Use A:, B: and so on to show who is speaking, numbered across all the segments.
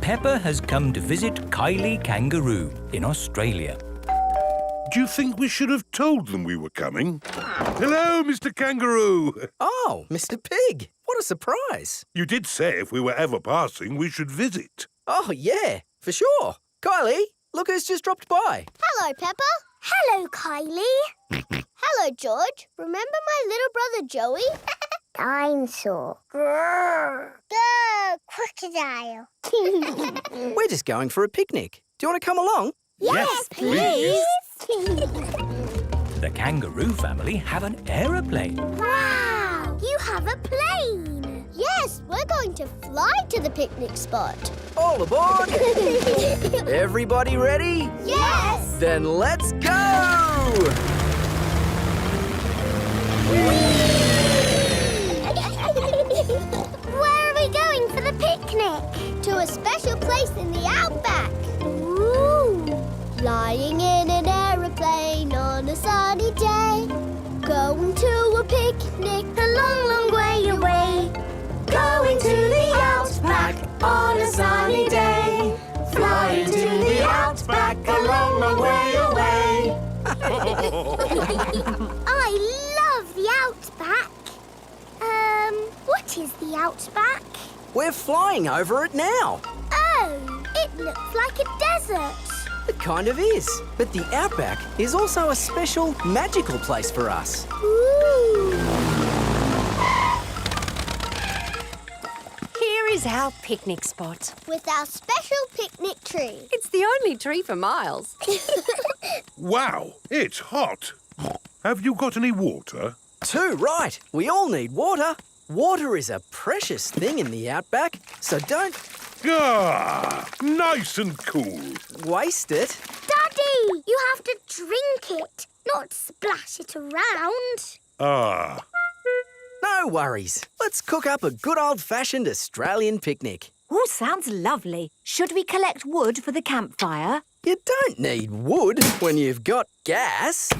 A: Peppa has come to visit Kylie Kangaroo in Australia.
B: Do you think we should have told them we were coming? Hello, Mr. Kangaroo.
C: Oh, Mr. Pig. What a surprise.
B: You did say if we were ever passing, we should visit.
C: Oh, yeah, for sure. Kylie, look who's just dropped by.
D: Hello, Peppa. Hello, Kylie. Hello, George. Remember my little brother Joey? Dinosaur. Grrr. Grrr, crocodile.
C: We're just going for a picnic. Do you want to come along?
D: Yes, please.
A: The kangaroo family have an aeroplane.
D: Wow! You have a plane. Yes, we're going to fly to the picnic spot.
C: All aboard! Everybody ready?
D: Yes!
C: Then let's go!
D: Where are we going for the picnic? To a special place in the Outback. Ooh! Flying in an aeroplane on a sunny day. Going to a picnic a long, long way away.
E: Going to the Outback on a sunny day. Flying to the Outback a long, long way away.
D: I love the Outback. What is the Outback?
C: We're flying over it now.
D: Oh, it looks like a desert.
C: It kind of is. But the Outback is also a special, magical place for us.
D: Ooh.
F: Here is our picnic spot.
D: With our special picnic tree.
F: It's the only tree for miles.
B: Wow, it's hot. Have you got any water?
C: Too right. We all need water. Water is a precious thing in the Outback, so don't
B: Ah, nice and cool.
C: waste it.
D: Daddy, you have to drink it, not splash it around.
B: Ah,
C: No worries. Let's cook up a good old-fashioned Australian picnic.
G: Oh, sounds lovely. Should we collect wood for the campfire?
C: You don't need wood when you've got gas.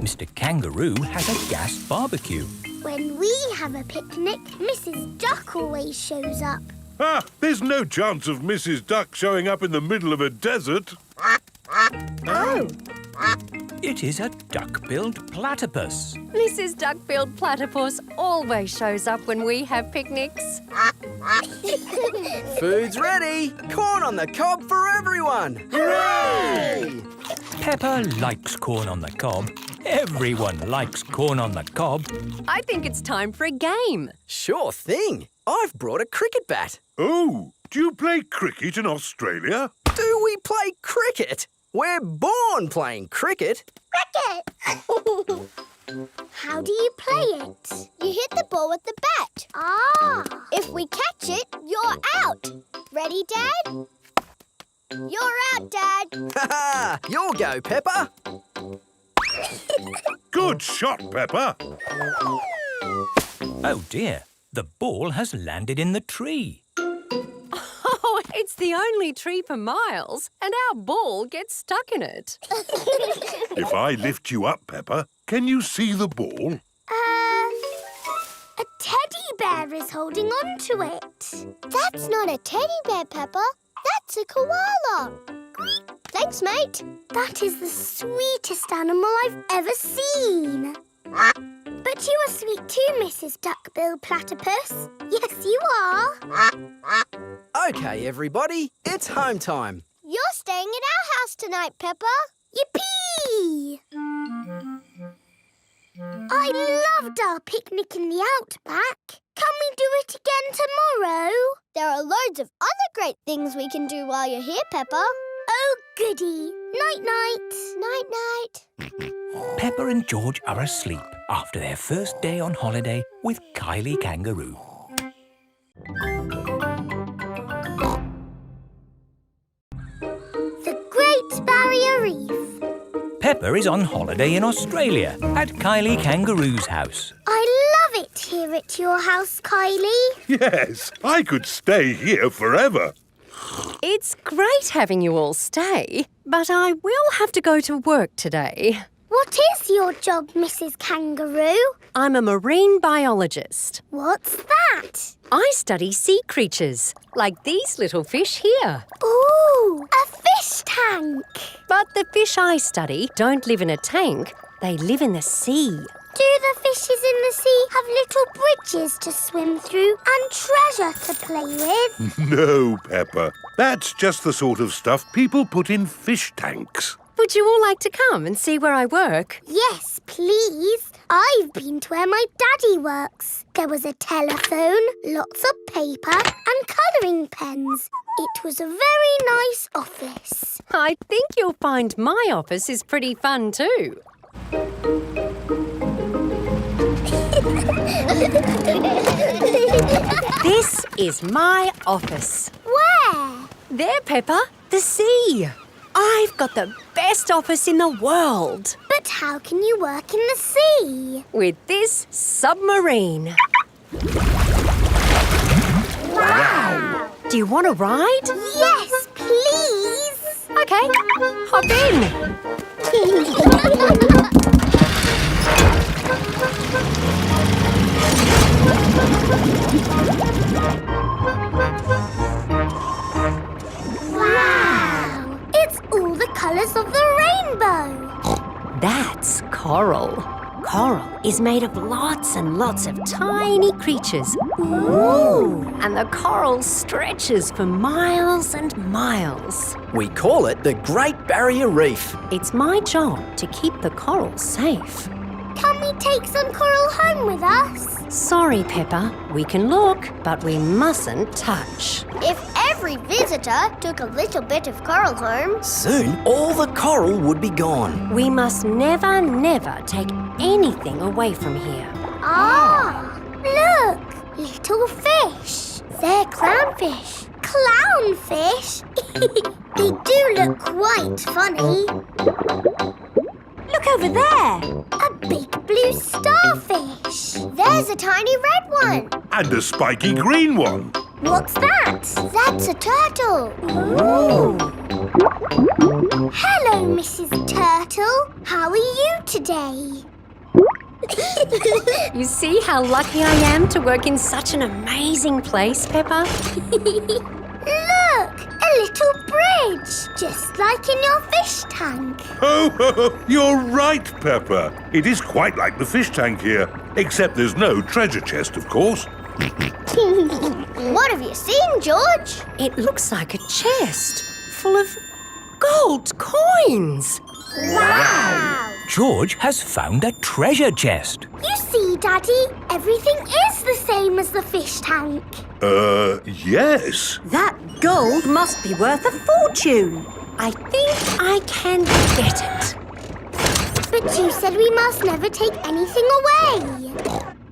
A: Mr. Kangaroo has a gas barbecue.
D: When we have a picnic, Mrs. Duck always shows up.
B: there's no chance of Mrs. Duck showing up in the middle of a desert.
D: Oh.
A: It is a duck-billed platypus.
F: Mrs. Duck-billed Platypus always shows up when we have picnics.
C: Food's ready. Corn on the cob for everyone. Hooray!
A: Peppa likes corn on the cob. Everyone likes corn on the cob.
F: I think it's time for a game.
C: Sure thing. I've brought a cricket bat.
B: Oh, do you play cricket in Australia?
C: Do we play cricket? We're born playing cricket.
D: Cricket! How do you play it? You hit the ball with the bat. Ah! If we catch it, you're out. Ready, Dad? You're out, Dad.
C: Ha ha! You'll go, Peppa.
B: Good shot, Peppa.
A: Oh dear, the ball has landed in the tree.
F: Oh, it's the only tree for miles, and our ball gets stuck in it.
B: If I lift you up, Peppa, can you see the ball?
D: A teddy bear is holding on to it. That's not a teddy bear, Peppa. That's a koala. Thanks, mate. That is the sweetest animal I've ever seen. But you are sweet too, Mrs. Duck-billed Platypus. Yes, you are.
C: OK, everybody, it's home time.
D: You're staying at our house tonight, Peppa. Yippee! I loved our picnic in the Outback. Can we do it again tomorrow? There are loads of other great things we can do while you're here, Peppa. Oh, goody. Night-night. Night-night.
A: Peppa and George are asleep after their first day on holiday with Kylie Kangaroo.
D: The Great Barrier Reef.
A: Peppa is on holiday in Australia at Kylie Kangaroo's house.
D: I love it here at your house, Kylie.
B: Yes, I could stay here forever.
F: It's great having you all stay, but I will have to go to work today.
D: What is your job, Mrs. Kangaroo?
F: I'm a marine biologist.
D: What's that?
F: I study sea creatures, like these little fish here.
D: Ooh, a fish tank.
F: But the fish I study don't live in a tank. They live in the sea.
D: Do the fishes in the sea have little bridges to swim through and treasure to play with?
B: No, Peppa. That's just the sort of stuff people put in fish tanks.
F: Would you all like to come and see where I work?
D: Yes, please. I've been to where my daddy works. There was a telephone, lots of paper and colouring pens. It was a very nice office.
F: I think you'll find my office is pretty fun too. This is my office.
D: Where?
F: There, Peppa, the sea. I've got the best office in the world.
D: But how can you work in the sea?
F: With this submarine.
D: Wow!
F: Do you want to ride?
D: Yes, please!
F: Okay, hop in.
D: Wow! It's all the colours of the rainbow.
F: That's coral. Coral is made of lots and lots of tiny creatures.
D: Ooh!
F: And the coral stretches for miles and miles.
C: We call it the Great Barrier Reef.
F: It's my job to keep the coral safe.
D: Can we take some coral home with us?
F: Sorry, Peppa. We can look, but we mustn't touch.
D: If every visitor took a little bit of coral home...
C: Soon, all the coral would be gone.
F: We must never, never take anything away from here.
D: Ah! Look! Little fish. They're clownfish. Clownfish? They do look quite funny.
G: Look over there.
D: A big blue starfish. There's a tiny red one.
B: And a spiky green one.
D: What's that? That's a turtle. Ooh. Hello, Mrs. Turtle. How are you today?
F: You see how lucky I am to work in such an amazing place, Peppa?
D: Look! A little bridge, just like in your fish tank.
B: Oh, you're right, Peppa. It is quite like the fish tank here, except there's no treasure chest, of course.
D: What have you seen, George?
F: It looks like a chest full of gold coins.
D: Wow!
A: George has found a treasure chest.
D: You see, Daddy, everything is the same as the fish tank.
B: Yes.
G: That gold must be worth a fortune.
F: I think I can get it.
D: But you said we must never take anything away.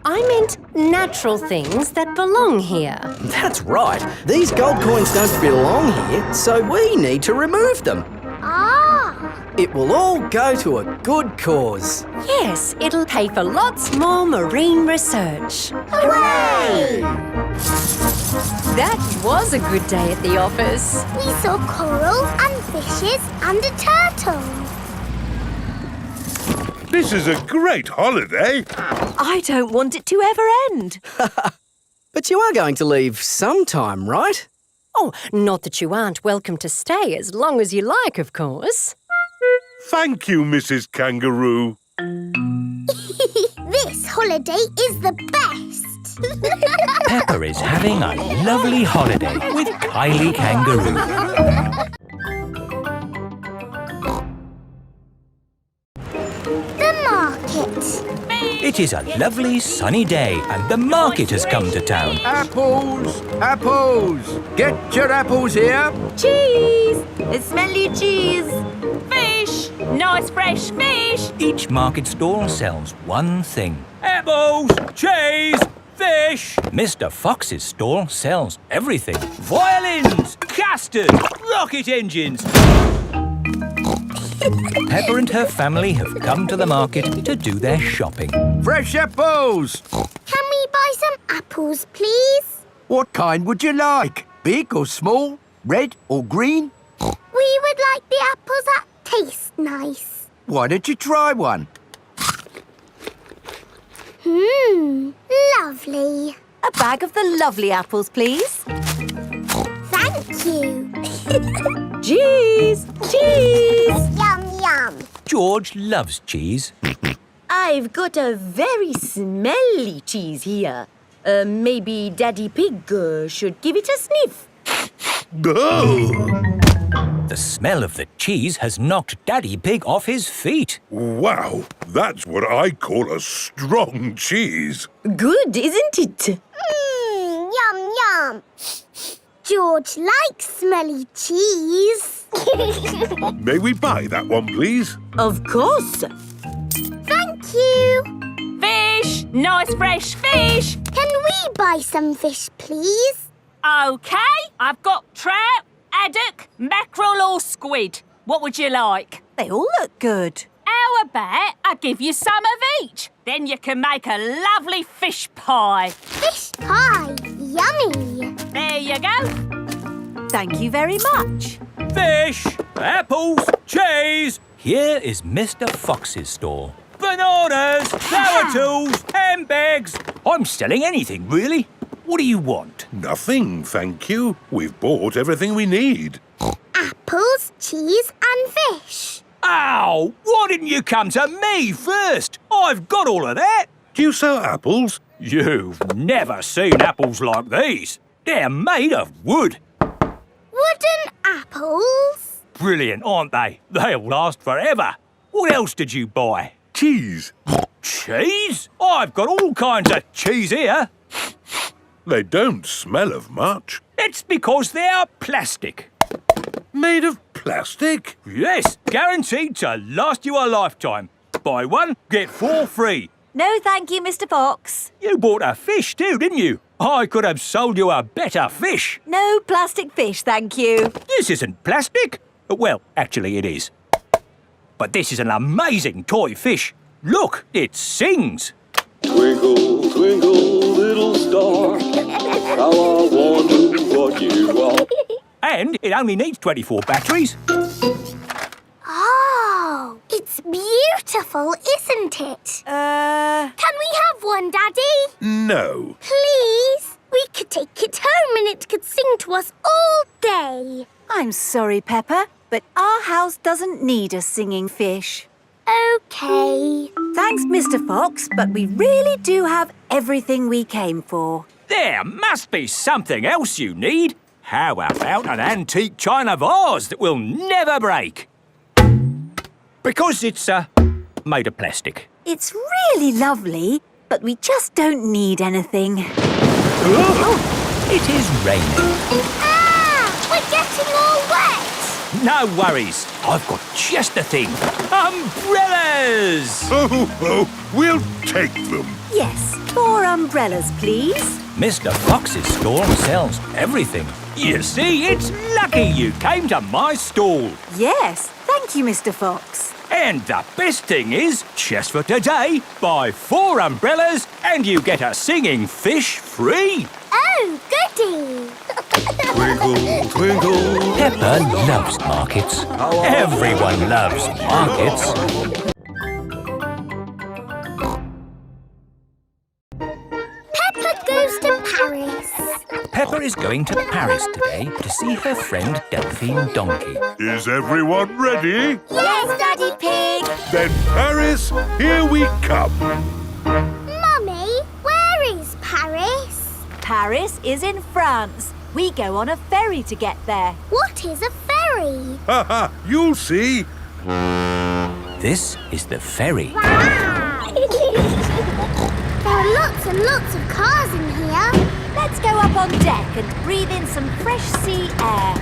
F: I meant natural things that belong here.
C: That's right. These gold coins don't belong here, so we need to remove them.
D: Ah!
C: It will all go to a good cause.
F: Yes, it'll pay for lots more marine research.
D: Hooray!
F: That was a good day at the office.
D: We saw coral and fishes and a turtle.
B: This is a great holiday.
G: I don't want it to ever end.
C: But you are going to leave sometime, right?
F: Oh, not that you aren't welcome to stay as long as you like, of course.
B: Thank you, Mrs. Kangaroo.
D: This holiday is the best.
A: Peppa is having a lovely holiday with Kylie Kangaroo.
D: The market.
A: It is a lovely sunny day and the market has come to town.
H: Apples! Apples! Get your apples here!
G: Cheese! Smelly cheese!
I: Fish! Nice fresh fish!
A: Each market stall sells one thing. Apples, cheese, fish. Mr. Fox's stall sells everything. Violins, casters, rocket engines. Peppa and her family have come to the market to do their shopping.
H: Fresh apples!
D: Can we buy some apples, please?
H: What kind would you like? Big or small? Red or green?
D: We would like the apples that taste nice.
H: Why don't you try one?
D: Lovely.
G: A bag of the lovely apples, please.
D: Thank you.
G: Cheese! Cheese!
D: Yum, yum.
A: George loves cheese.
J: I've got a very smelly cheese here. Maybe Daddy Pig should give it a sniff.
B: Oh!
A: The smell of the cheese has knocked Daddy Pig off his feet.
B: Wow, that's what I call a strong cheese.
J: Good, isn't it?
D: Yum, yum. George likes smelly cheese.
B: May we buy that one, please?
J: Of course.
D: Thank you.
I: Fish! Nice fresh fish!
D: Can we buy some fish, please?
I: OK, I've got trout, haddock, mackerel or squid. What would you like?
G: They all look good.
I: How about I give you some of each? Then you can make a lovely fish pie.
D: Fish pie. Yummy.
I: There you go.
G: Thank you very much.
A: Fish, apples, cheese. Here is Mr. Fox's store. Bananas, power tools, handbags. I'm selling anything, really. What do you want?
B: Nothing, thank you. We've bought everything we need.
D: Apples, cheese and fish.
A: Ow! Why didn't you come to me first? I've got all of that.
B: Do you sell apples?
A: You've never seen apples like these. They're made of wood.
D: Wooden apples.
A: Brilliant, aren't they? They'll last forever. What else did you buy?
B: Cheese.
A: Cheese? I've got all kinds of cheese here.
B: They don't smell of much.
A: It's because they're plastic.
B: Made of plastic?
A: Yes, guaranteed to last you a lifetime. Buy one, get 4 free.
G: No, thank you, Mr. Fox.
A: You bought a fish too, didn't you? I could have sold you a better fish.
G: No plastic fish, thank you.
A: This isn't plastic. Well, actually it is. But this is an amazing toy fish. Look, it sings.
K: Twinkle, twinkle, little star, how I wonder what you are.
A: And it only needs 24 batteries.
D: Oh, it's beautiful, isn't it? Can we have one, Daddy?
B: No.
D: Please? We could take it home and it could sing to us all day.
G: I'm sorry, Peppa, but our house doesn't need a singing fish.
D: OK.
G: Thanks, Mr. Fox, but we really do have everything we came for.
A: There must be something else you need. How about an antique china vase that will never break? Because it's made of plastic.
G: It's really lovely, but we just don't need anything.
A: It is raining.
D: Ah! We're getting all wet.
A: No worries. I've got just the thing. Umbrellas!
B: Oh, we'll take them.
G: Yes, 4 umbrellas, please.
A: Mr. Fox's store sells everything. You see, it's lucky you came to my stall.
G: Yes, thank you, Mr. Fox.
A: And the best thing is, just for today, buy 4 umbrellas and you get a singing fish free.
D: Oh, goody.
B: Twinkle, twinkle.
A: Peppa loves markets. Everyone loves markets.
D: Peppa goes to Paris.
A: Peppa is going to Paris today to see her friend Delphine Donkey.
B: Is everyone ready?
D: Yes, Daddy Pig.
B: Then Paris, here we come.
D: Mummy, where is Paris?
G: Paris is in France. We go on a ferry to get there.
D: What is a ferry?
B: Ha ha, you'll see.
A: This is the ferry.
D: Wow! There are lots and lots of cars in here.
G: Let's go up on deck and breathe in some fresh sea air.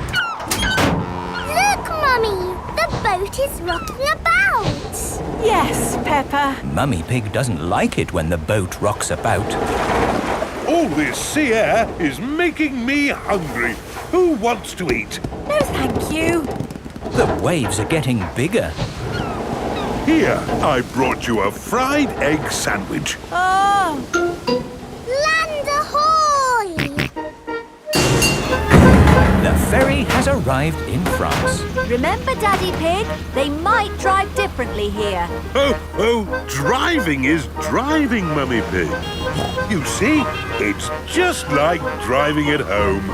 D: Look, Mummy! The boat is rocking about.
G: Yes, Peppa.
A: Mummy Pig doesn't like it when the boat rocks about.
B: All this sea air is making me hungry. Who wants to eat?
G: No, thank you.
A: The waves are getting bigger.
B: Here, I brought you a fried egg sandwich.
G: Oh,
D: Land ahoy!
A: The ferry has arrived in France.
G: Remember, Daddy Pig? They might drive differently here.
B: Oh, driving is driving, Mummy Pig. You see, it's just like driving at home.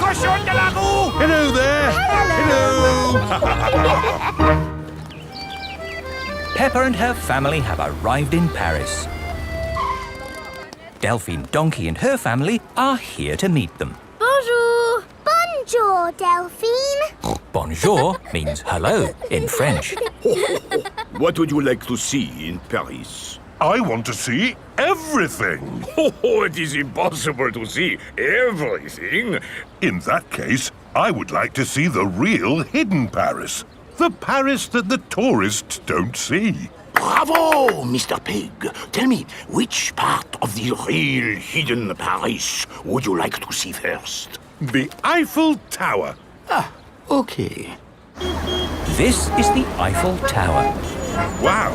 A: Cochon de la roue!
B: Hello there! Hello!
A: Peppa and her family have arrived in Paris. Delphine Donkey and her family are here to meet them.
D: Bonjour. Bonjour, Delphine.
A: Bonjour means hello in French.
H: What would you like to see in Paris?
B: I want to see everything.
H: Oh, it is impossible to see everything.
B: In that case, I would like to see the real hidden Paris. The Paris that the tourists don't see.
L: Bravo, Mr. Pig. Tell me, which part of the real hidden Paris would you like to see first?
B: The Eiffel Tower.
L: Ah, okay.
A: This is the Eiffel Tower.
B: Wow,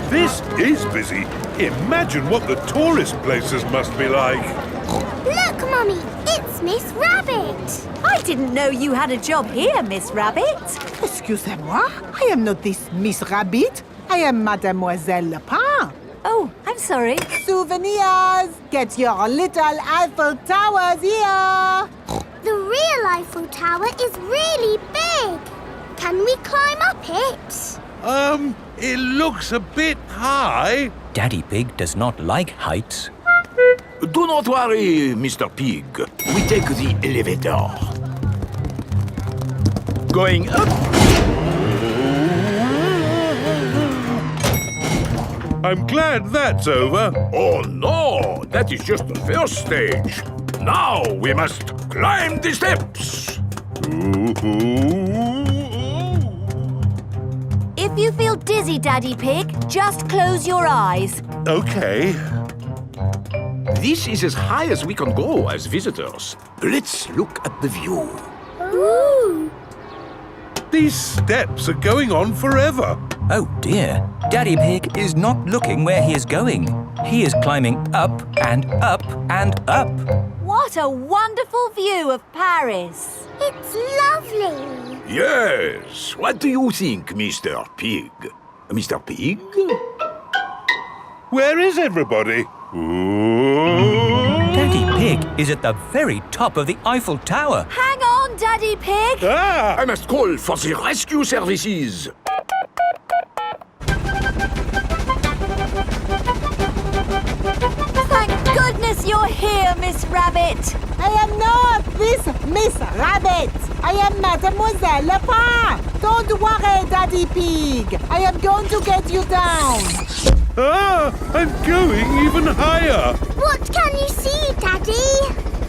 B: this is busy. Imagine what the tourist places must be like.
D: Look, Mummy, it's Miss Rabbit.
G: I didn't know you had a job here, Miss Rabbit.
M: Excusez-moi, I am not this Miss Rabbit. I am Mademoiselle Lapin.
G: Oh, I'm sorry.
M: Souvenirs! Get your little Eiffel Towers here!
D: The real Eiffel Tower is really big. Can we climb up it?
B: It looks a bit high.
A: Daddy Pig does not like heights.
L: Do not worry, Mr. Pig. We take the elevator. Going up.
B: I'm glad that's over.
L: Oh no, that is just the first stage. Now we must climb the steps.
G: If you feel dizzy, Daddy Pig, just close your eyes.
B: Okay.
L: This is as high as we can go as visitors. Let's look at the view.
D: Ooh.
B: These steps are going on forever.
A: Oh dear, Daddy Pig is not looking where he is going. He is climbing up and up and up.
G: What a wonderful view of Paris.
D: It's lovely.
L: Yes. What do you think, Mr. Pig? Mr. Pig?
B: Where is everybody?
A: Daddy Pig is at the very top of the Eiffel Tower.
G: Hang on, Daddy Pig.
L: I must call for the rescue services.
G: Thank goodness you're here, Miss Rabbit.
M: I am not this Miss Rabbit. I am Mademoiselle Lapin. Don't worry, Daddy Pig. I am going to get you down.
B: I'm going even higher.
D: What can you see, Daddy?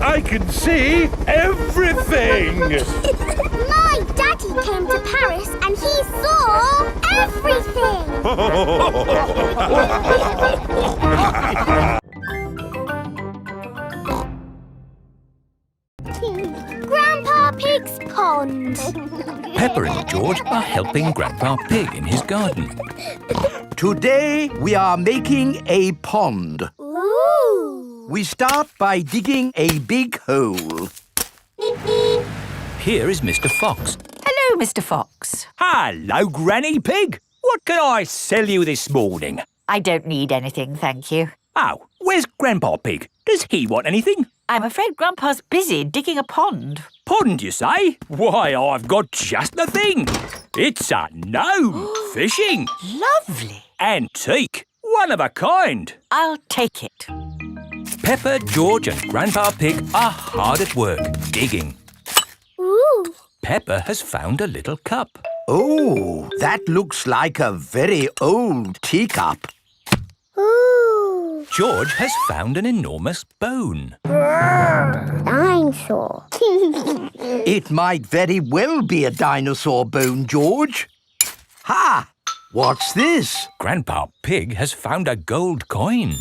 B: I can see everything.
D: My daddy came to Paris and he saw everything. Grandpa Pig's pond.
A: Peppa and George are helping Grandpa Pig in his garden.
H: Today we are making a pond.
D: Ooh.
H: We start by digging a big hole.
A: Here is Mr. Fox.
N: Hello, Mr. Fox.
A: Hello, Granny Pig. What can I sell you this morning?
N: I don't need anything, thank you.
A: Oh, where's Grandpa Pig? Does he want anything?
N: I'm afraid Grandpa's busy digging a pond.
A: Pond, you say? Why, I've got just the thing. It's a gnome fishing.
N: Lovely.
A: Antique. One of a kind.
N: I'll take it.
A: Peppa, George and Grandpa Pig are hard at work, digging.
D: Ooh.
A: Peppa has found a little cup.
H: Oh, that looks like a very old teacup.
D: Ooh.
A: George has found an enormous bone.
D: Dinosaur.
H: It might very well be a dinosaur bone, George. Ha! What's this?
A: Grandpa Pig has found a gold coin.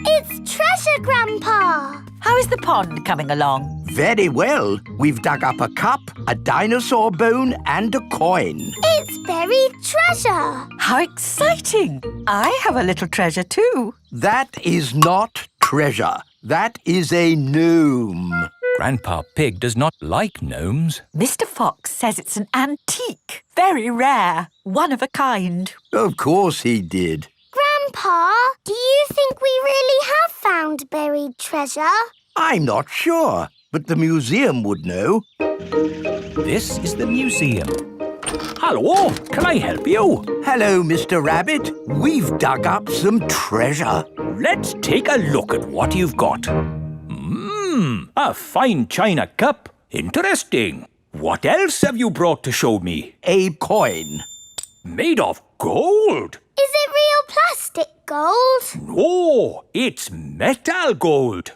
D: It's treasure, Grandpa.
N: How is the pond coming along?
H: Very well. We've dug up a cup, a dinosaur bone and a coin.
D: It's buried treasure.
N: How exciting! I have a little treasure too.
H: That is not treasure. That is a gnome.
A: Grandpa Pig does not like gnomes.
N: Mr. Fox says it's an antique. Very rare. One of a kind.
H: Of course he did.
D: Grandpa, do you think we really have found buried treasure?
H: I'm not sure, but the museum would know.
A: This is the museum. Hello, can I help you?
H: Hello, Mr. Rabbit. We've dug up some treasure.
A: Let's take a look at what you've got. A fine china cup. Interesting. What else have you brought to show me?
H: A coin.
A: Made of gold?
D: Is it real plastic gold?
A: No, it's metal gold.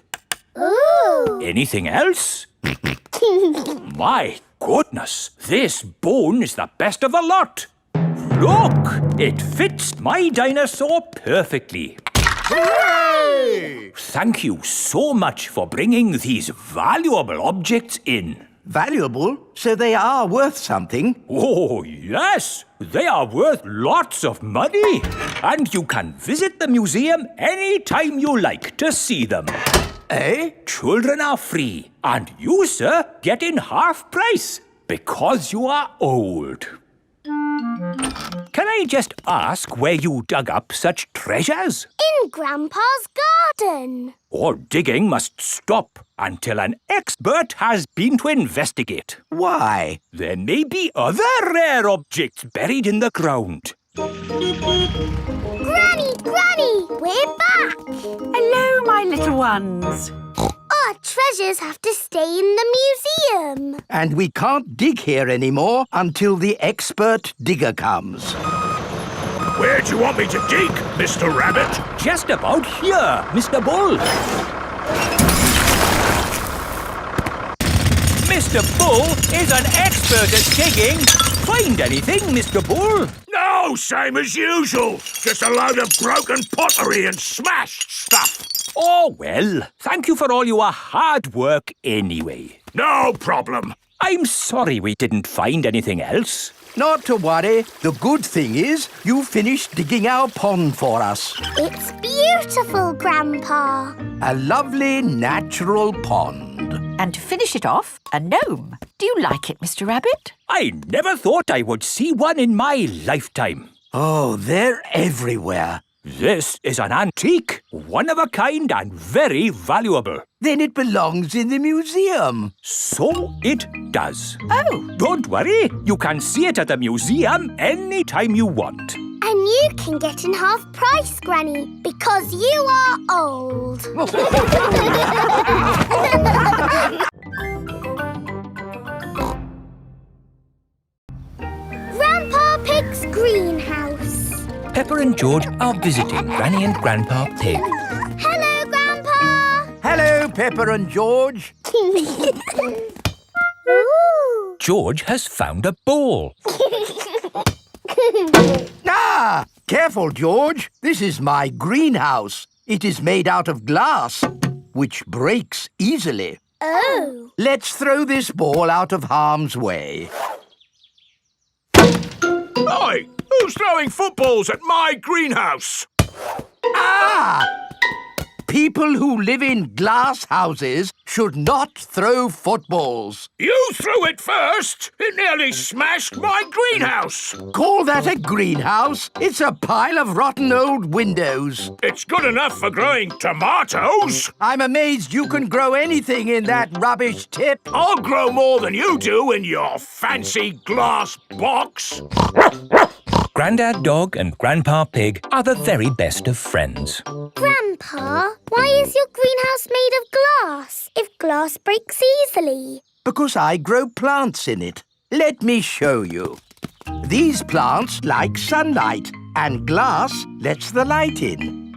D: Ooh.
A: Anything else? My goodness, this bone is the best of the lot. Look, it fits my dinosaur perfectly.
H: Hooray!
A: Thank you so much for bringing these valuable objects in.
H: Valuable? So they are worth something?
A: Oh, yes. They are worth lots of money. And you can visit the museum any time you like to see them.
H: Eh?
A: Children are free. And you, sir, get in half price because you are old. Can I just ask where you dug up such treasures?
D: In Grandpa's garden.
A: All digging must stop until an expert has been to investigate.
H: Why?
A: There may be other rare objects buried in the ground.
D: Granny, we're back.
N: Hello, my little ones.
D: Our treasures have to stay in the museum.
H: And we can't dig here anymore until the expert digger comes.
L: Where do you want me to dig, Mr. Rabbit?
A: Just about here, Mr. Bull. Mr. Bull is an expert at digging. Find anything, Mr. Bull?
L: No, same as usual. Just a load of broken pottery and smashed stuff.
A: Oh, well, thank you for all your hard work anyway.
L: No problem.
A: I'm sorry we didn't find anything else.
H: Not to worry. The good thing is you finished digging our pond for us.
D: It's beautiful, Grandpa.
H: A lovely natural pond.
N: And to finish it off, a gnome. Do you like it, Mr. Rabbit?
A: I never thought I would see one in my lifetime.
H: Oh, they're everywhere.
A: This is an antique, one of a kind and very valuable.
H: Then it belongs in the museum.
A: So it does.
N: Oh.
A: Don't worry, you can see it at the museum anytime you want.
D: And you can get in half price, Granny, because you are old. Grandpa Pig's greenhouse.
A: Peppa and George are visiting Granny and Grandpa Pig.
D: Hello, Grandpa.
H: Hello, Peppa and George.
D: Ooh.
A: George has found a ball.
H: Ah! Careful, George. This is my greenhouse. It is made out of glass, which breaks easily.
D: Oh.
H: Let's throw this ball out of harm's way.
L: Oi! Who's throwing footballs at my greenhouse?
H: Ah! People who live in glass houses should not throw footballs.
L: You threw it first. It nearly smashed my greenhouse.
H: Call that a greenhouse? It's a pile of rotten old windows.
L: It's good enough for growing tomatoes.
H: I'm amazed you can grow anything in that rubbish tip.
L: I'll grow more than you do in your fancy glass box.
A: Grandad Dog and Grandpa Pig are the very best of friends.
D: Grandpa, why is your greenhouse made of glass if glass breaks easily?
H: Because I grow plants in it. Let me show you. These plants like sunlight, and glass lets the light in.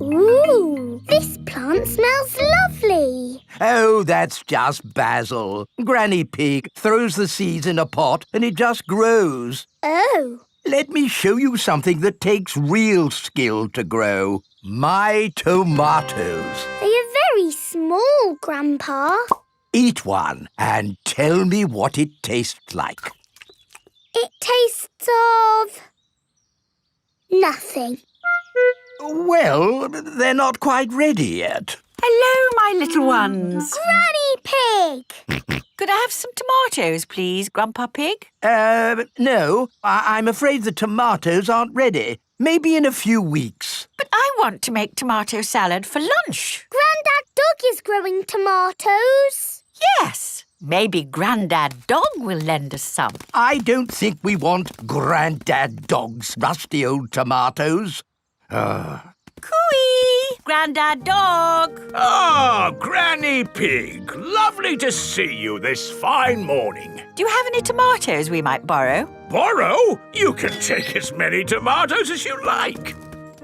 D: Ooh, this plant smells lovely.
H: Oh, that's just basil. Granny Pig throws the seeds in a pot and it just grows.
D: Oh.
H: Let me show you something that takes real skill to grow. My tomatoes.
D: They are very small, Grandpa.
H: Eat one and tell me what it tastes like.
D: It tastes of... nothing.
H: Well, they're not quite ready yet.
N: Hello, my little ones.
D: Granny Pig!
N: Could I have some tomatoes, please, Grandpa Pig?
H: No. I'm afraid the tomatoes aren't ready. Maybe in a few weeks.
N: But I want to make tomato salad for lunch.
D: Grandad Dog is growing tomatoes.
N: Yes. Maybe Grandad Dog will lend us some.
H: I don't think we want Grandad Dog's rusty old tomatoes.
N: Cooey! Grandad Dog!
L: Ah, Granny Pig. Lovely to see you this fine morning.
N: Do you have any tomatoes we might borrow?
L: Borrow? You can take as many tomatoes as you like.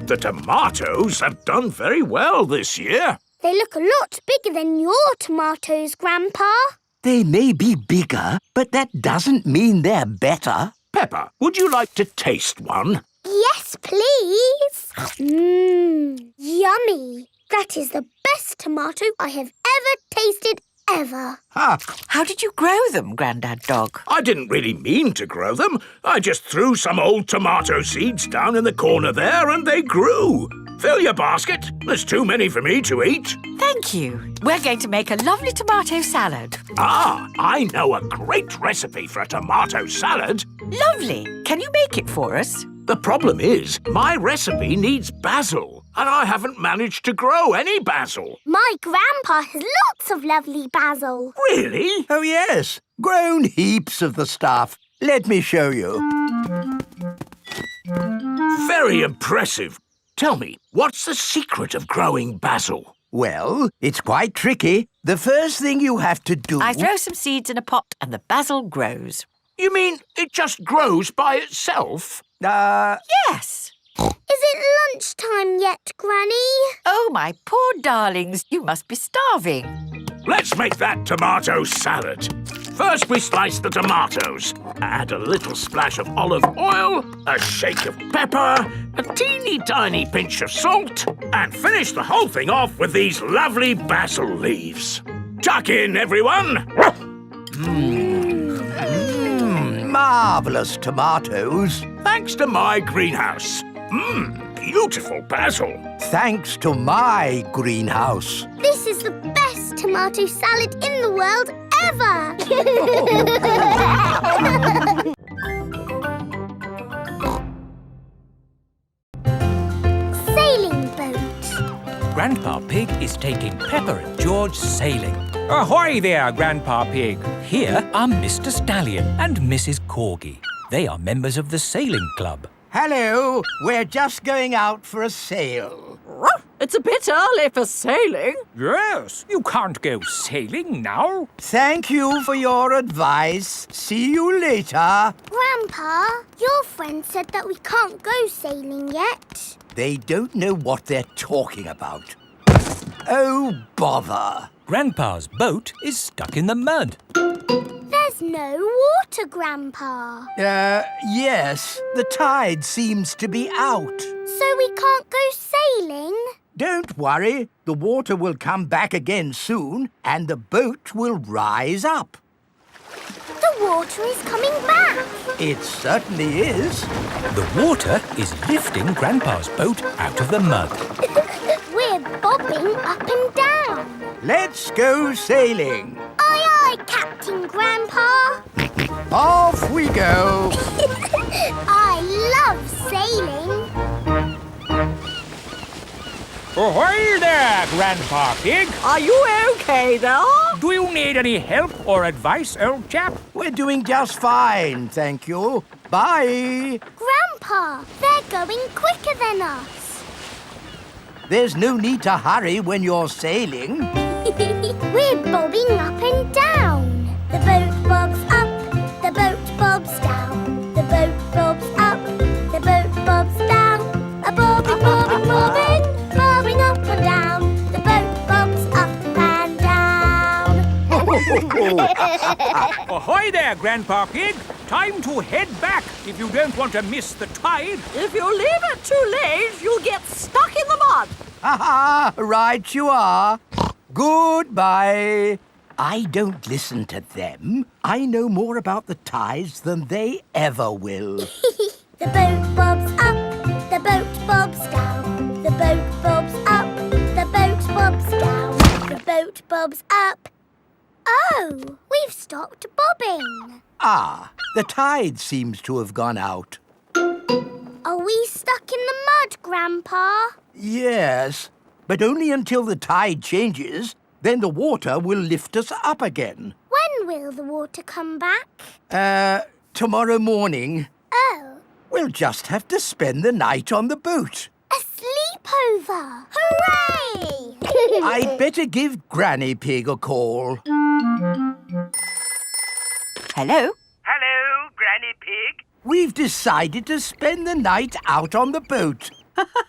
L: The tomatoes have done very well this year.
D: They look a lot bigger than your tomatoes, Grandpa.
H: They may be bigger, but that doesn't mean they're better.
L: Peppa, would you like to taste one?
D: Yes, please. Yummy. That is the best tomato I have ever tasted ever.
N: How did you grow them, Grandad Dog?
L: I didn't really mean to grow them. I just threw some old tomato seeds down in the corner there and they grew. Fill your basket. There's too many for me to eat.
N: Thank you. We're going to make a lovely tomato salad.
L: Ah, I know a great recipe for a tomato salad.
N: Lovely. Can you make it for us?
L: The problem is, my recipe needs basil, and I haven't managed to grow any basil.
D: My grandpa has lots of lovely basil.
L: Really?
H: Oh, yes. Grown heaps of the stuff. Let me show you.
L: Very impressive. Tell me, what's the secret of growing basil?
H: Well, it's quite tricky. The first thing you have to do...
N: I throw some seeds in a pot and the basil grows.
L: You mean it just grows by itself?
N: Yes.
D: Is it lunchtime yet, Granny?
N: Oh, my poor darlings, you must be starving.
L: Let's make that tomato salad. First, we slice the tomatoes. Add a little splash of olive oil, a shake of pepper, a teeny tiny pinch of salt, and finish the whole thing off with these lovely basil leaves. Tuck in, everyone!
H: Marvellous tomatoes.
L: Thanks to my greenhouse. Beautiful basil.
H: Thanks to my greenhouse.
D: This is the best tomato salad in the world ever. Sailing boat.
A: Grandpa Pig is taking Peppa and George sailing. Ahoy there, Grandpa Pig. Here are Mr. Stallion and Mrs. Corgi. They are members of the sailing club.
H: Hello, we're just going out for a sail.
F: It's a bit early for sailing.
A: Yes, you can't go sailing now.
H: Thank you for your advice. See you later.
D: Grandpa, your friend said that we can't go sailing yet.
H: They don't know what they're talking about. Oh, bother.
A: Grandpa's boat is stuck in the mud.
D: There's no water, Grandpa.
H: Yes. The tide seems to be out.
D: So we can't go sailing?
H: Don't worry. The water will come back again soon and the boat will rise up.
D: The water is coming back.
H: It certainly is.
A: The water is lifting Grandpa's boat out of the mud.
D: We're bobbing up and down.
H: Let's go sailing.
D: Aye, aye, Captain Grandpa.
H: Off we go.
D: I love sailing.
A: Ahoy there, Grandpa Pig.
F: Are you okay there?
A: Do you need any help or advice, old chap?
H: We're doing just fine, thank you. Bye.
D: Grandpa, they're going quicker than us.
H: There's no need to hurry when you're sailing.
D: We're bobbing up and down. The boat bobs up, the boat bobs down. The boat bobs up, the boat bobs down. A bobbing, bobbing, bobbing, bobbing up and down. The boat bobs up and down.
A: Ahoy there, Grandpa Pig. Time to head back if you don't want to miss the tide.
F: If you leave it too late, you'll get stuck in the mud.
H: Ha-ha, right you are. Goodbye. I don't listen to them. I know more about the tides than they ever will.
D: The boat bobs up, the boat bobs down. The boat bobs up, the boat bobs down. boat bobs up. Oh, we've stopped bobbing.
H: Ah, the tide seems to have gone out.
D: Are we stuck in the mud, Grandpa?
H: Yes, but only until the tide changes. Then the water will lift us up again.
D: When will the water come back?
H: Tomorrow morning.
D: Oh.
H: We'll just have to spend the night on the boat.
D: A sleepover! Hooray!
H: I'd better give Granny Pig a call.
N: Hello?
H: Hello, Granny Pig. We've decided to spend the night out on the boat.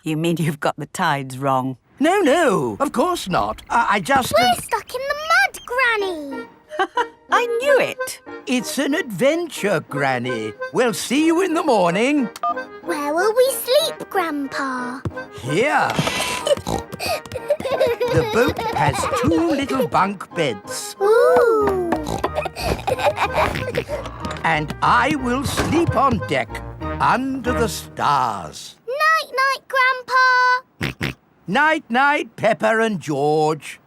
N: You mean you've got the tides wrong?
H: No, of course not. I just...
D: We're stuck in the mud, Granny.
N: I knew it.
H: It's an adventure, Granny. We'll see you in the morning.
D: Where will we sleep, Grandpa?
H: Here. The boat has 2 little bunk beds.
D: Ooh.
H: And I will sleep on deck, under the stars.
D: Night-night, Grandpa.
H: Night-night, Peppa and George.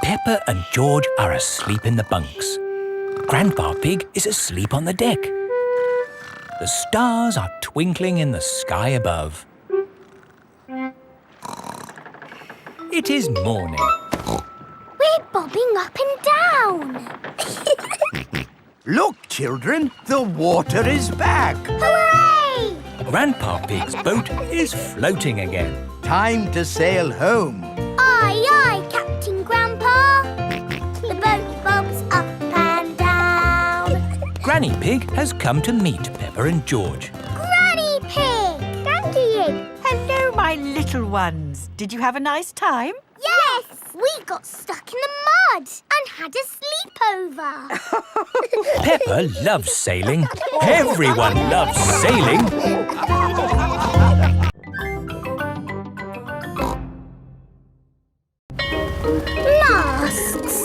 A: Peppa and George are asleep in the bunks. Grandpa Pig is asleep on the deck. The stars are twinkling in the sky above. It is morning.
D: We're bobbing up and down.
H: Look, children, the water is back.
D: Hooray!
A: Grandpa Pig's boat is floating again.
H: Time to sail home.
D: Aye, aye, Captain Grandpa. The boat bobs up and down.
A: Granny Pig has come to meet Peppa and George.
D: Granny Pig! Thank you.
N: Hello, my little ones. Did you have a nice time?
D: Yes! We got stuck in the mud and had a sleepover.
A: Peppa loves sailing. Everyone loves sailing.
D: Masks.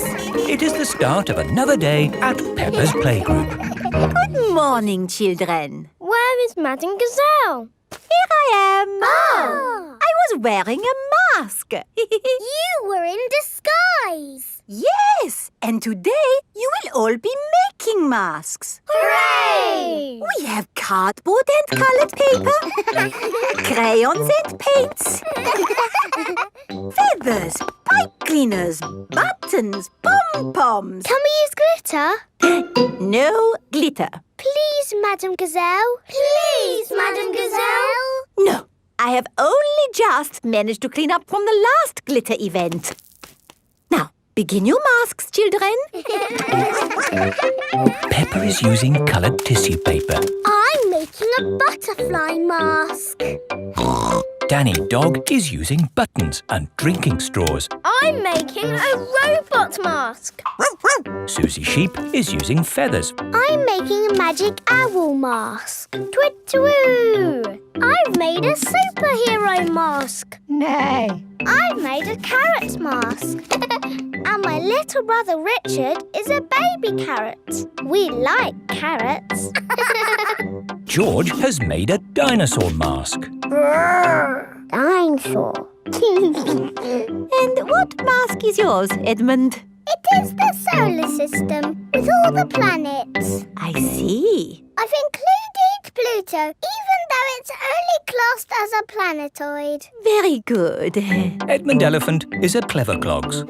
G: It is the start of another day at Peppa's playgroup.
J: Good morning, children.
D: Where is Madame Gazelle?
J: Here I am.
D: Oh.
J: I was wearing a mask.
D: You were in disguise.
J: Yes, and today you will all be making masks.
D: Hooray!
J: We have cardboard and colored paper, crayons and paints, feathers, pipe cleaners, buttons, pom-poms.
D: Can we use glitter?
J: No glitter.
D: Please, Madame Gazelle. Please, Madame Gazelle.
J: No, I have only just managed to clean up from the last glitter event. Now, begin your masks, children.
G: Peppa is using coloured tissue paper.
D: I'm making a butterfly mask.
G: Danny Dog is using buttons and drinking straws.
D: I'm making a robot mask.
G: Suzy Sheep is using feathers.
D: I'm making a magic owl mask. Twit-twoo! I've made a superhero mask.
J: Nay.
D: I've made a carrot mask. And my little brother Richard is a baby carrot. We like carrots.
G: George has made a dinosaur mask.
D: Dinosaur.
J: And what mask is yours, Edmund?
D: It is the solar system with all the planets.
J: I see.
D: I've included Pluto, even though it's only classed as a planetoid.
J: Very good.
G: Edmund Elephant is a clever clogs.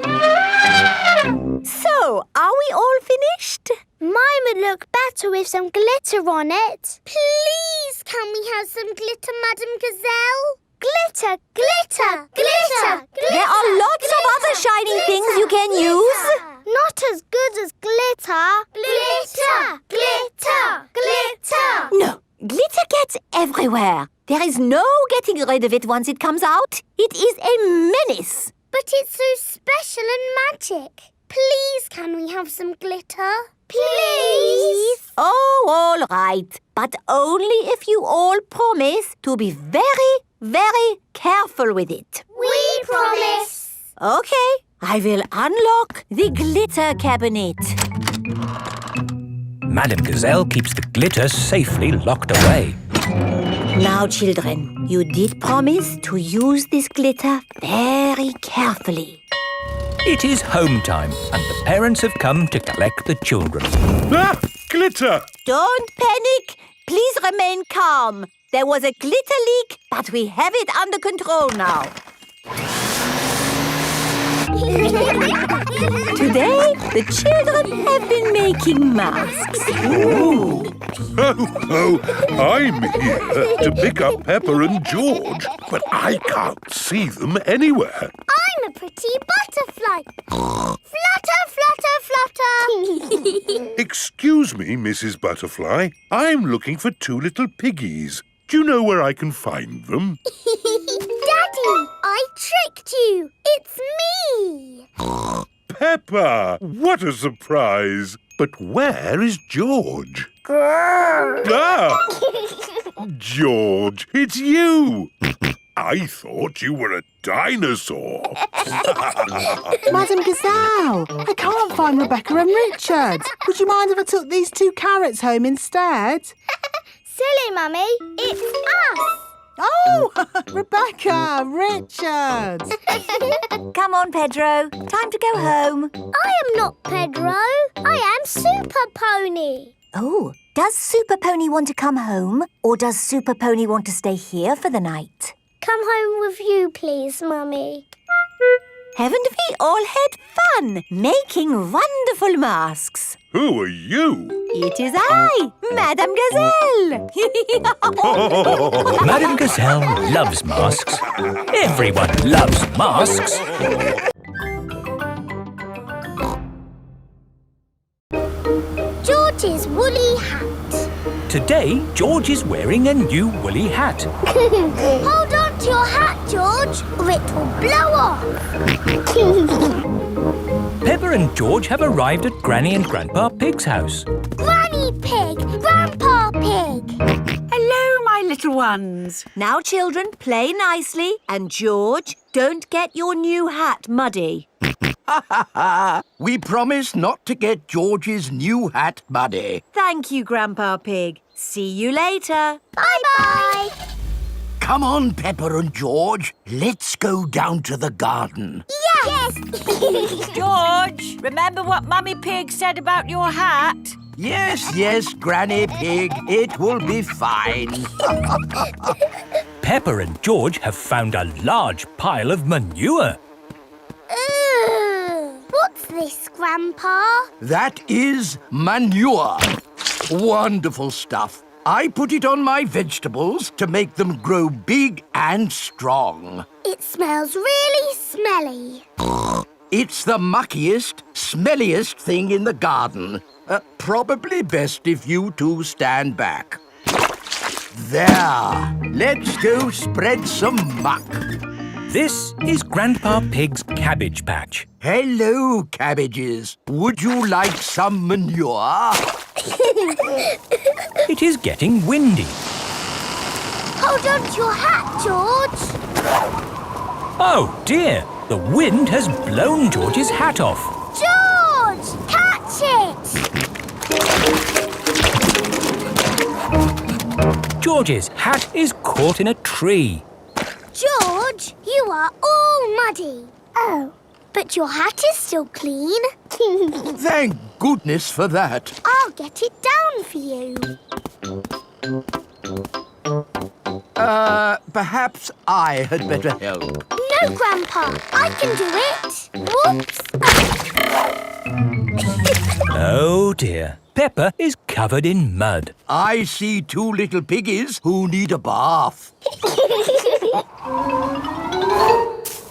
J: So, are we all finished?
D: Mine would look better with some glitter on it. Please, can we have some glitter, Madame Gazelle? Glitter, glitter, glitter, glitter.
J: There are lots of other shiny things you can use.
D: Not as good as glitter. Glitter, glitter, glitter.
J: No, glitter gets everywhere. There is no getting rid of it once it comes out. It is a menace.
D: But it's so special and magic. Please, can we have some glitter? Please?
J: Oh, all right. But only if you all promise to be very, very careful with it.
D: We promise.
J: Okay, I will unlock the glitter cabinet.
G: Madame Gazelle keeps the glitter safely locked away.
J: Now, children, you did promise to use this glitter very carefully.
A: It is home time, and the parents have come to collect the children.
B: Ah! Glitter!
G: Don't panic. Please remain calm. There was a glitter leak, but we have it under control now. Today, the children have been making masks.
B: Oh, I'm here to pick up Peppa and George, but I can't see them anywhere.
D: I'm a pretty butterfly. Flutter, flutter, flutter.
B: Excuse me, Mrs. Butterfly. I'm looking for two little piggies. Do you know where I can find them?
D: Daddy, I tricked you. It's me.
B: Peppa! What a surprise! But where is George?
D: Grrr.
B: Ah! George, it's you! I thought you were a dinosaur.
M: Madam Gazelle, I can't find Rebecca and Richard. Would you mind if I took these 2 carrots home instead?
D: Silly, Mummy. It's us.
M: Oh, Rebecca, Richard.
G: Come on, Pedro. Time to go home.
D: I am not Pedro. I am Super Pony.
G: Oh, does Super Pony want to come home? Or does Super Pony want to stay here for the night?
D: Come home with you, please, Mummy.
G: Haven't we all had fun making wonderful masks?
B: Who are you?
G: It is I, Madame Gazelle.
A: Madame Gazelle loves masks. Everyone loves masks.
D: George's woolly hat.
A: Today, George is wearing a new woolly hat.
D: Hold on to your hat, George, or it will blow off.
A: Peppa and George have arrived at Granny and Grandpa Pig's house.
D: Granny Pig, Grandpa Pig.
G: Hello, my little ones. Now, children, play nicely. And George, don't get your new hat muddy.
H: We promise not to get George's new hat muddy.
G: Thank you, Grandpa Pig. See you later.
D: Bye-bye.
H: Come on, Peppa and George. Let's go down to the garden.
D: Yes.
I: George, remember what Mummy Pig said about your hat?
H: Yes, Granny Pig. It will be fine.
A: Peppa and George have found a large pile of manure.
D: What's this, Grandpa?
H: That is manure. Wonderful stuff. I put it on my vegetables to make them grow big and strong.
D: It smells really smelly.
H: It's the muckiest, smelliest thing in the garden. Probably best if you two stand back. There. Let's go spread some muck.
A: This is Grandpa Pig's cabbage patch.
H: Hello, cabbages. Would you like some manure?
A: It is getting windy.
D: Hold on to your hat, George.
A: Oh, dear. The wind has blown George's hat off.
D: George, catch it.
A: George's hat is caught in a tree.
D: George, you are all muddy. Oh, but your hat is still clean.
H: Thank goodness for that.
D: I'll get it down for you.
H: Perhaps I had better help.
D: No, Grandpa, I can do it. Whoops.
A: Oh, dear. Peppa is covered in mud.
H: I see two little piggies who need a bath.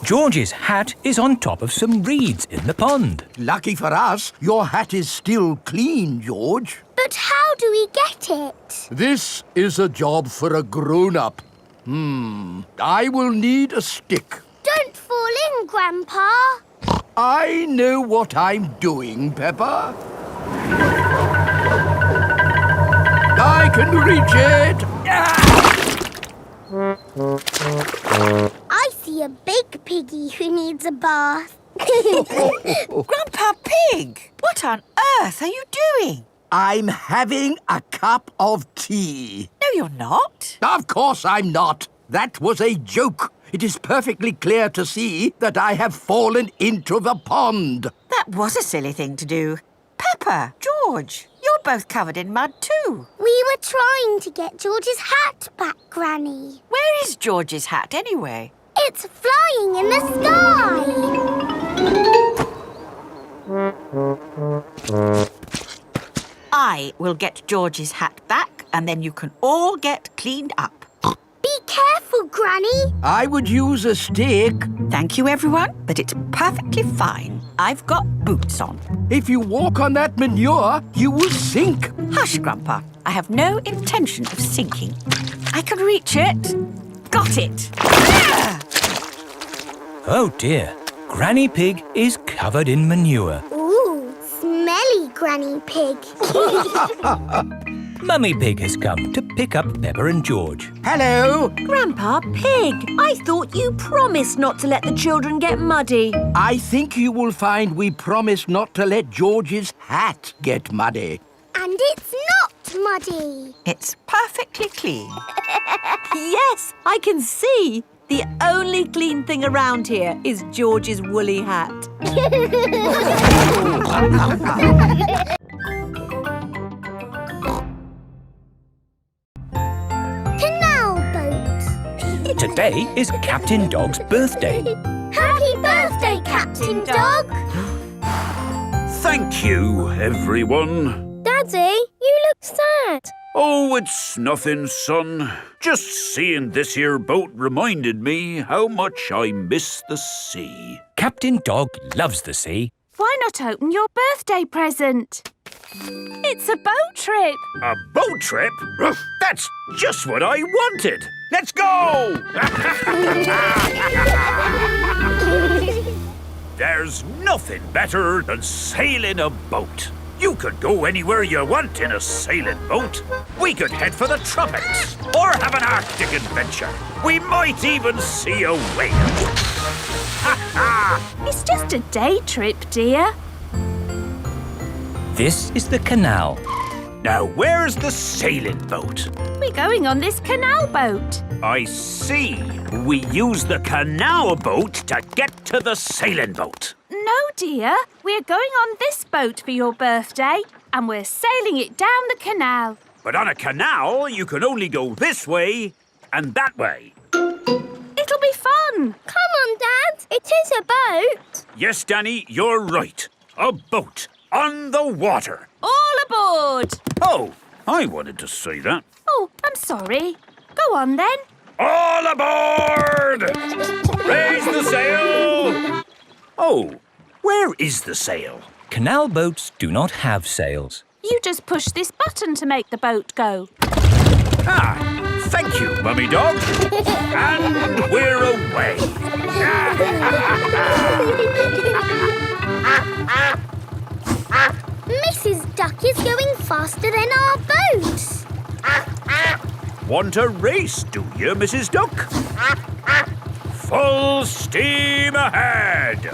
A: George's hat is on top of some reeds in the pond.
H: Lucky for us, your hat is still clean, George.
D: But how do we get it?
H: This is a job for a grown-up. I will need a stick.
D: Don't fall in, Grandpa.
H: I know what I'm doing, Peppa. I can reach it.
D: I see a big piggy who needs a bath.
N: Grandpa Pig, what on earth are you doing?
H: I'm having a cup of tea.
N: No, you're not.
H: Of course I'm not. That was a joke. It is perfectly clear to see that I have fallen into the pond.
N: That was a silly thing to do. Peppa, George, you're both covered in mud too.
D: We were trying to get George's hat back, Granny.
N: Where is George's hat anyway?
D: It's flying in the sky.
N: I will get George's hat back and then you can all get cleaned up.
D: Be careful, Granny.
H: I would use a stick.
N: Thank you, everyone, but it's perfectly fine. I've got boots on.
H: If you walk on that manure, you will sink.
N: Hush, Grandpa. I have no intention of sinking. I can reach it. Got it. Ah!
A: Oh dear, Granny Pig is covered in manure.
D: Ooh, smelly Granny Pig.
A: Mummy Pig has come to pick up Peppa and George.
H: Hello.
G: Grandpa Pig, I thought you promised not to let the children get muddy.
H: I think you will find we promised not to let George's hat get muddy.
D: And it's not muddy.
N: It's perfectly clean.
G: Yes, I can see. The only clean thing around here is George's woolly hat.
D: Canal boat.
A: Today is Captain Dog's birthday.
D: Happy birthday, Captain Dog.
L: Thank you, everyone.
D: Daddy, you look sad.
L: Oh, it's nothing, son. Just seeing this here boat reminded me how much I miss the sea.
A: Captain Dog loves the sea.
I: Why not open your birthday present? It's a boat trip.
L: A boat trip? That's just what I wanted. Let's go! There's nothing better than sailing a boat. You could go anywhere you want in a sailing boat. We could head for the tropics or have an Arctic adventure. We might even see a whale.
I: It's just a day trip, dear.
A: This is the canal.
L: Now, where's the sailing boat?
I: We're going on this canal boat.
L: I see. We use the canal boat to get to the sailing boat.
I: No, dear. We're going on this boat for your birthday, and we're sailing it down the canal.
L: But on a canal, you can only go this way and that way.
I: It'll be fun.
D: Come on, Dad. It is a boat.
L: Yes, Danny, you're right. A boat on the water.
I: All aboard.
L: Oh, I wanted to say that.
I: Oh, I'm sorry. Go on, then.
L: All aboard! Raise the sail! Oh, where is the sail?
A: Canal boats do not have sails.
I: You just push this button to make the boat go.
L: Ah, thank you, Mummy Dog. And we're away.
D: Mrs. Duck is going faster than our boat.
L: Want a race, do you, Mrs. Duck? Full steam ahead!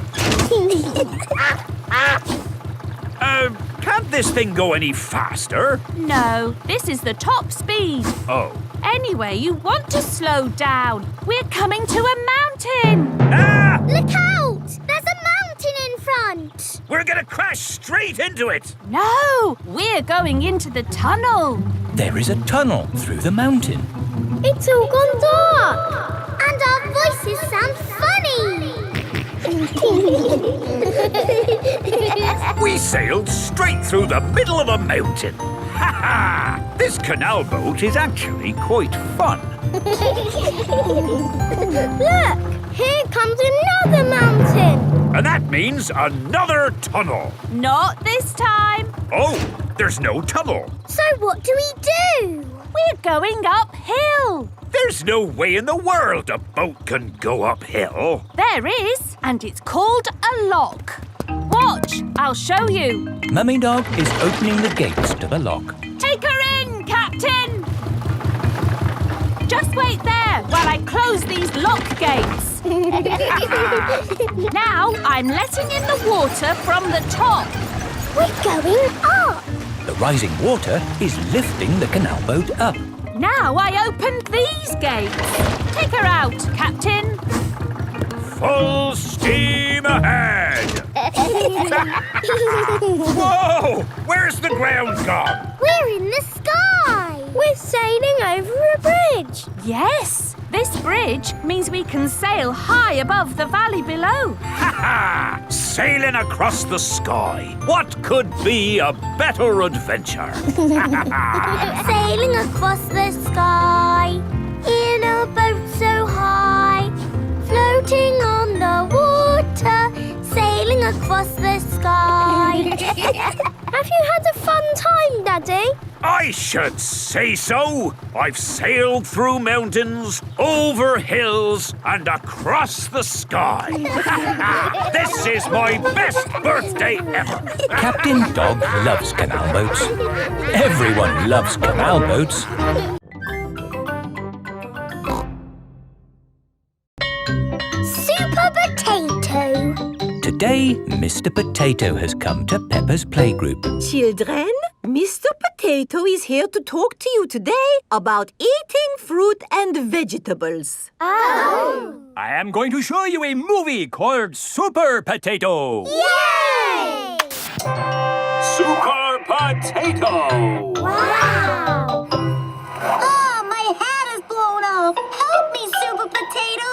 L: Can't this thing go any faster?
I: No, this is the top speed.
L: Oh.
I: Anyway, you want to slow down. We're coming to a mountain.
L: Ah!
D: Look out! There's a mountain in front.
L: We're gonna crash straight into it.
I: No, we're going into the tunnel.
A: There is a tunnel through the mountain.
D: It's all gone dark. And our voices sound funny.
L: We sailed straight through the middle of a mountain. Ha ha! This canal boat is actually quite fun.
D: Look, here comes another mountain.
L: And that means another tunnel.
I: Not this time.
L: Oh, there's no tunnel.
D: So what do we do?
I: We're going uphill.
L: There's no way in the world a boat can go uphill.
I: There is, and it's called a lock. Watch, I'll show you.
A: Mummy Dog is opening the gates to the lock.
I: Take her in, Captain. Just wait there while I close these lock gates. Now I'm letting in the water from the top.
D: We're going up.
A: The rising water is lifting the canal boat up.
I: Now I opened these gates. Take her out, Captain.
L: Full steam ahead! Whoa! Where's the ground gone?
D: We're in the sky. We're sailing over a bridge.
I: Yes, this bridge means we can sail high above the valley below.
L: Ha ha! Sailing across the sky. What could be a better adventure?
D: Sailing across the sky in a boat so high, floating on the water, sailing across the sky. Have you had a fun time, Daddy?
L: I should say so. I've sailed through mountains, over hills, and across the sky. This is my best birthday ever.
A: Captain Dog loves canal boats. Everyone loves canal boats.
D: Super Potato.
A: Today, Mr. Potato has come to Peppa's playgroup.
G: Children, Mr. Potato is here to talk to you today about eating fruit and vegetables.
D: Oh!
A: I am going to show you a movie called Super Potato.
D: Yay!
K: Super Potato!
D: Wow! Oh, my hat is blown off. Help me, Super Potato!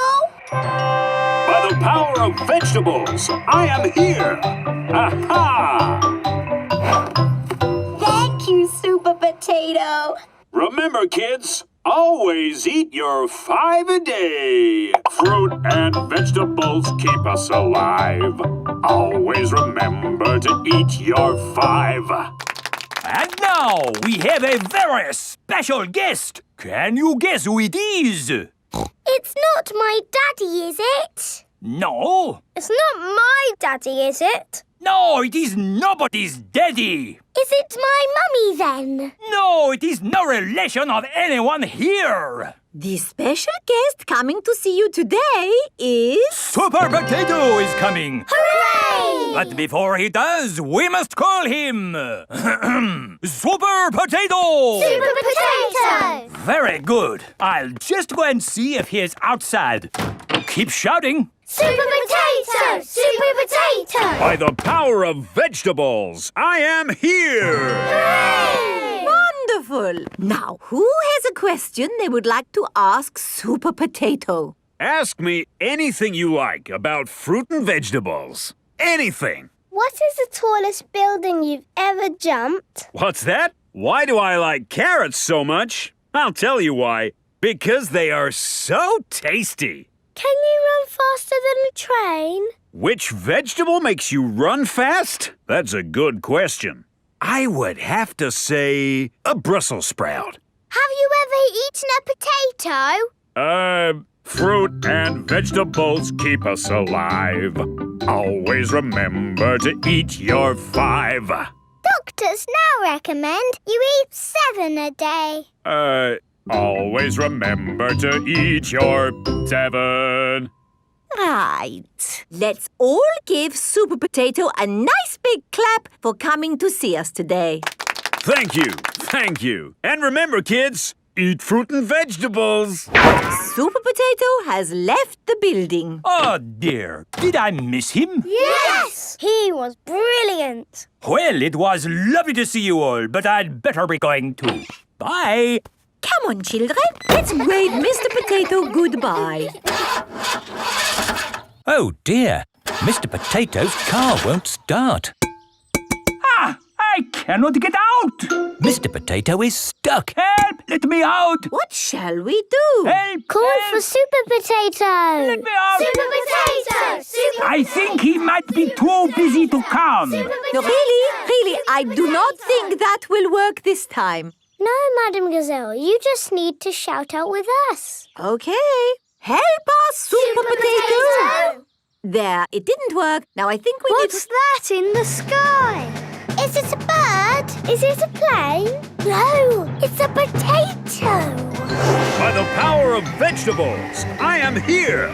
K: By the power of vegetables, I am here! Aha!
D: Thank you, Super Potato.
K: Remember, kids, always eat your 5 a day. Fruit and vegetables keep us alive. Always remember to eat your 5.
A: And now we have a very special guest. Can you guess who it is?
D: It's not my daddy, is it?
A: No.
D: It's not my daddy, is it?
A: No, it is nobody's daddy.
D: Is it my mummy then?
A: No, it is no relation of anyone here.
G: The special guest coming to see you today is...
A: Super Potato is coming.
D: Hooray!
A: But before he does, we must call him Super Potato.
D: Super Potato!
A: Very good. I'll just go and see if he is outside. Keep shouting.
D: Super Potato! Super Potato!
L: By the power of vegetables, I am here!
D: Hooray!
G: Wonderful! Now, who has a question they would like to ask Super Potato?
L: Ask me anything you like about fruit and vegetables. Anything.
D: What is the tallest building you've ever jumped?
L: What's that? Why do I like carrots so much? I'll tell you why. Because they are so tasty.
D: Can you run faster than a train?
L: Which vegetable makes you run fast? That's a good question. I would have to say a Brussels sprout.
D: Have you ever eaten a potato?
L: Fruit and vegetables keep us alive. Always remember to eat your 5.
D: Doctors now recommend you eat 7 a day.
L: Always remember to eat your 7.
G: Right. Let's all give Super Potato a nice big clap for coming to see us today.
L: Thank you. Thank you. And remember, kids, eat fruit and vegetables.
G: Super Potato has left the building.
A: Oh, dear. Did I miss him?
D: Yes! He was brilliant.
A: Well, it was lovely to see you all, but I'd better be going too. Bye.
G: Come on, children. Let's wave Mr. Potato goodbye.
A: Oh, dear. Mr. Potato's car won't start. Ah! I cannot get out! Mr. Potato is stuck. Help! Let me out!
G: What shall we do?
A: Help!
D: Call
A: help.
D: for Super Potato.
A: Let me out!
D: Super Potato! Super
A: I think he might be too busy to come.
G: No, really, I do not think that will work this time.
D: No, Madam Gazelle, you just need to shout out with us.
G: Okay. Help us, Super Potato! There, it didn't work. Now I think we
D: What's that in the sky? Is it a bird? Is it a plane? No, it's a potato.
L: By the power of vegetables, I am here.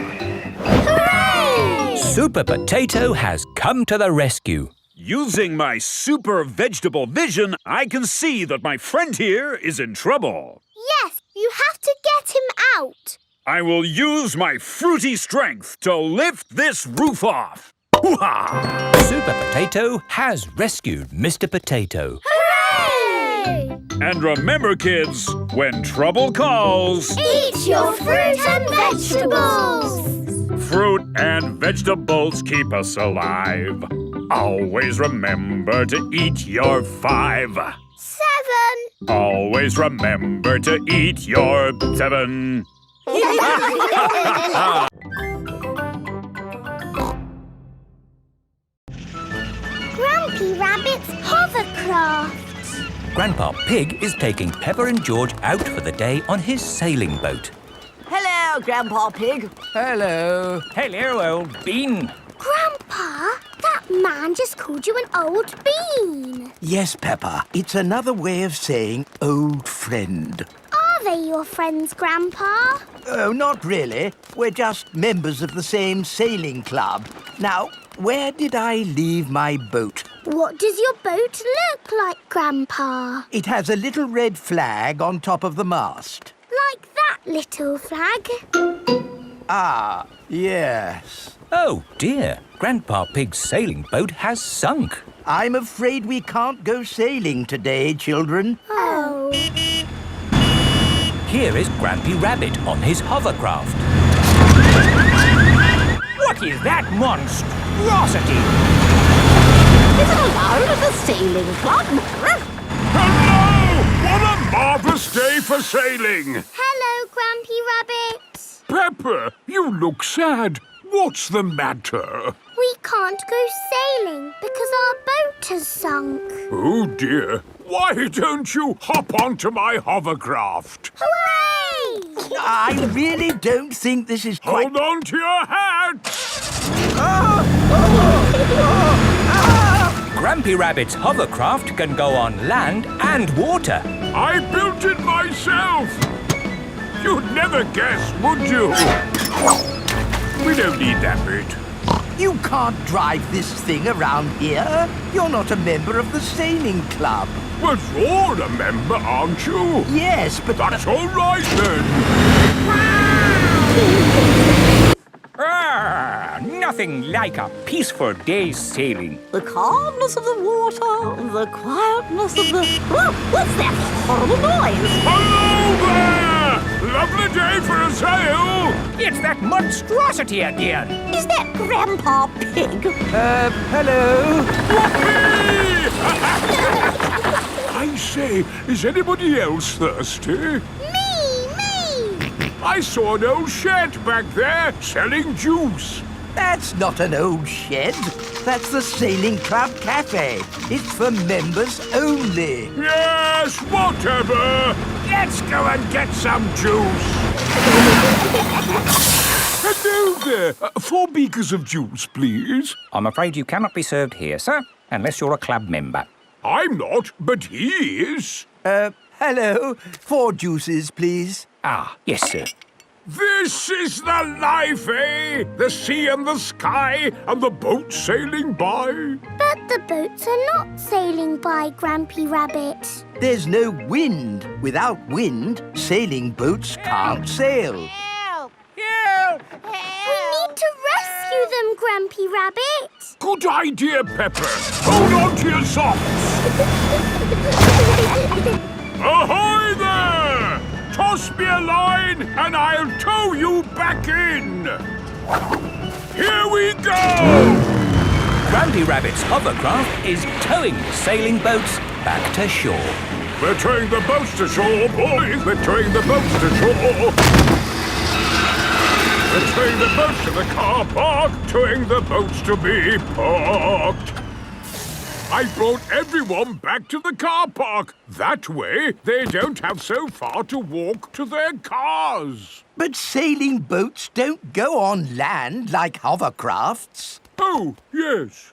D: Hooray!
A: Super Potato has come to the rescue.
L: Using my super vegetable vision, I can see that my friend here is in trouble.
D: Yes, You have to get him out.
K: I will use my fruity strength to lift this roof off. Hoo-ha!
A: Super Potato has rescued Mr. Potato.
D: Hooray!
K: And remember, kids, when trouble calls...
D: Eat your fruit and vegetables!
K: Fruit and vegetables keep us alive. Always remember to eat your 5.
D: 7.
K: Always remember to eat your 7.
D: Grampy Rabbit's hovercraft.
A: Grandpa Pig is taking Peppa and George out for the day on his sailing boat.
G: Hello, Grandpa Pig.
H: Hello.
A: Hello, old bean.
D: Grandpa, that man just called you an old bean.
H: Yes, Peppa. It's another way of saying old friend.
D: Are they your friends, Grandpa?
H: Oh, not really. We're just members of the same sailing club. Now, where did I leave my boat?
D: What does your boat look like, Grandpa?
H: It has a little red flag on top of the mast.
D: Like that little flag?
H: Ah, yes.
A: Oh, dear. Grandpa Pig's sailing boat has sunk.
H: I'm afraid we can't go sailing today, children.
D: Oh.
A: Here is Grampy Rabbit on his hovercraft. What is that monstrosity?
G: Is it allowed at the sailing club?
K: Hello! What a marvellous day for sailing!
D: Hello, Grampy Rabbit.
L: Peppa, you look sad. What's the matter?
D: We can't go sailing because our boat has sunk.
L: Oh, dear. Why don't you hop onto my hovercraft?
D: Hooray!
H: I really don't think this is quite...
L: Hold on to your hat!
A: Grampy Rabbit's hovercraft can go on land and water.
L: I built it myself. You'd never guess, would you? We don't need that bit.
H: You can't drive this thing around here. You're not a member of the sailing club.
L: But you're a member, aren't you?
H: Yes, but...
L: That's all right, then.
A: Nothing like a peaceful day's sailing.
G: The calmness of the water, the quietness of the... Oh, what's that horrible noise?
L: Hello there! Lovely day for a sail!
A: It's that monstrosity again.
G: Is that Grandpa Pig?
H: Hello?
L: I say, is anybody else thirsty?
D: Me!
L: I saw an old shed back there selling juice.
H: That's not an old shed. That's the Sailing Club Cafe. It's for members only.
L: Yes, whatever. Let's go and get some juice. Hello there. 4 beakers of juice, please.
A: I'm afraid you cannot be served here, sir, unless you're a club member.
L: I'm not, but he is.
H: Hello. 4 juices, please.
A: Ah, yes, sir.
L: This is the life, eh? The sea and the sky and the boat sailing by.
D: But the boats are not sailing by, Grampy Rabbit.
H: There's no wind. Without wind, sailing boats can't sail.
D: Help! Help! We need to rescue them, Grampy Rabbit.
L: Good idea, Peppa. Hold on to your socks. Ahoy there! Toss me a line and I'll tow you back in. Here we go!
A: Grampy Rabbit's hovercraft is towing the sailing boats back to shore.
L: We're towing the boats to shore, boys. We're towing the boats to shore. We're towing the boats to the car park, towing the boats to be parked. I brought everyone back to the car park. That way, they don't have so far to walk to their cars.
H: But sailing boats don't go on land like hovercrafts.
L: Oh, yes.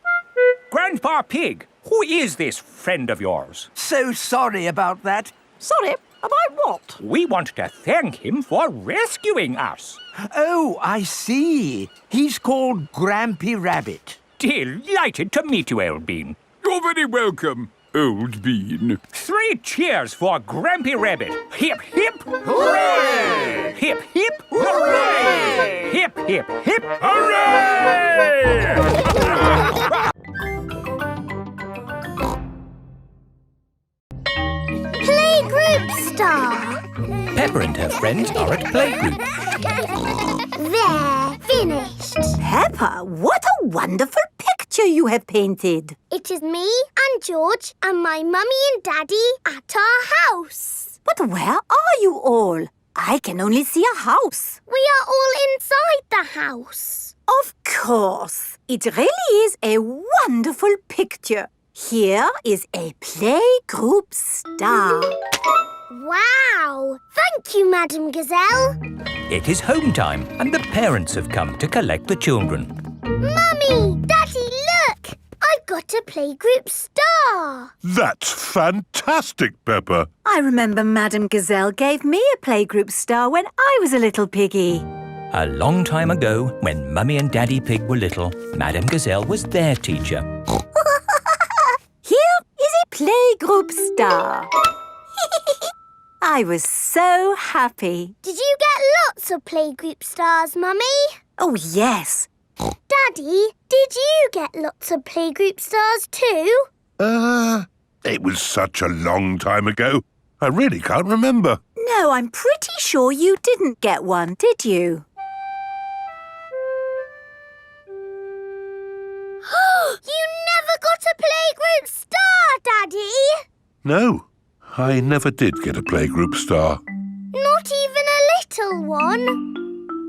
A: Grandpa Pig, who is this friend of yours?
H: So sorry about that.
G: Sorry, about what?
A: We want to thank him for rescuing us.
H: Oh, I see. He's called Grampy Rabbit.
A: Delighted to meet you, Old Bean.
L: You're very welcome.
K: old bean.
A: 3 cheers for Grampy Rabbit. Hip, hip, hooray! Hip, hip, hooray! Hip, hip, hip, hooray!
D: Playgroup Star.
A: Peppa and her friends are at Playgroup.
D: There, finished.
G: Peppa, what a wonderful picture you have painted.
D: It is me and George and my mummy and daddy at our house.
G: But where are you all? I can only see a house.
D: We are all inside the house.
G: Of course. It really is a wonderful picture. Here is a playgroup star.
D: Wow! Thank you, Madam Gazelle.
A: It is home time and the parents have come to collect the children.
D: Mummy! Daddy, look! I've got a playgroup star.
B: That's fantastic, Peppa.
G: I remember Madam Gazelle gave me a playgroup star when I was a little piggy.
A: A long time ago, when Mummy and Daddy Pig were little, Madam Gazelle was their teacher.
G: Here is a playgroup star. I was so happy.
D: Did you get lots of playgroup stars, Mummy?
G: Oh, yes.
D: Daddy, did you get lots of playgroup stars too?
B: It was such a long time ago. I really can't remember.
G: No, I'm pretty sure you didn't get one, did you?
D: You never got a playgroup star, Daddy!
B: No, I never did get a playgroup star.
D: Not even a little one?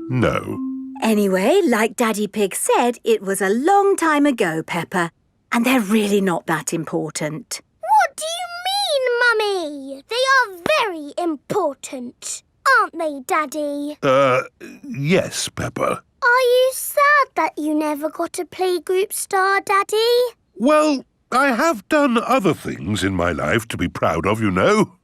B: No.
G: Anyway, like Daddy Pig said, it was a long time ago, Peppa, and they're really not that important.
D: What do you mean, Mummy? They are very important, aren't they, Daddy?
B: Yes, Peppa.
D: Are you sad that you never got a playgroup star, Daddy?
B: Well, I have done other things in my life to be proud of, you know.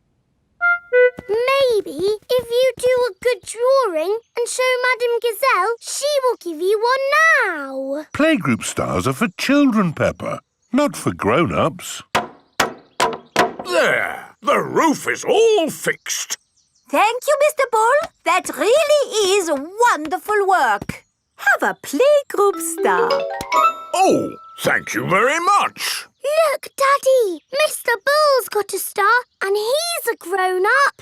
D: Maybe if you do a good drawing and show Madame Gazelle, she will give you one now.
B: Playgroup stars are for children, Peppa, not for grown-ups.
L: There! The roof is all fixed.
G: Thank you, Mr. Bull. That really is wonderful work. Have a playgroup star.
L: Oh, thank you very much.
D: Look, Daddy, Mr. Bull's got a star and he's a grown-up.